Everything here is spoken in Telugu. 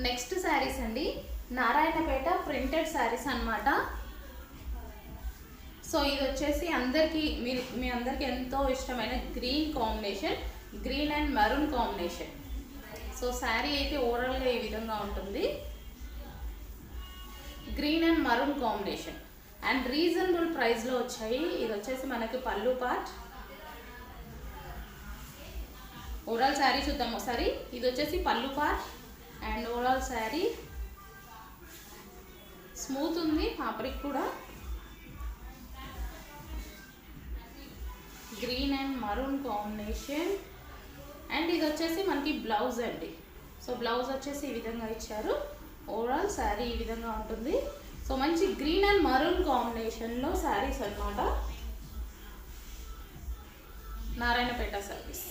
నెక్స్ట్ శారీస్ అండి, నారాయణపేట ప్రింటెడ్ శారీస్ అన్నమాట. సో ఇది వచ్చేసి మీ అందరికి ఎంతో ఇష్టమైన green combination, green and maroon combination. So sari అయితే ఓవరాల్గా ఈ విధంగా ఉంటుంది, green and maroon combination and reasonable ప్రైస్లో వచ్చాయి. ఇది వచ్చేసి మనకి పళ్ళు పార్ట్. ఓవరాల్ శారీ చూద్దాం ఒకసారి. ఇది వచ్చేసి పళ్ళు part and overall sari smooth ఉంది, ఫ్యాబ్రిక్ కూడా green and maroon combination. And ఇది వచ్చేసి మనకి బ్లౌజ్ అండి. సో బ్లౌజ్ వచ్చేసి ఈ విధంగా ఇచ్చారు. ఓవరాల్ శారీ ఈ విధంగా ఉంటుంది. సో మంచి గ్రీన్ అండ్ మరూన్ కాంబినేషన్లో శారీస్ అన్నమాట, నారాయణపేట శారీస్.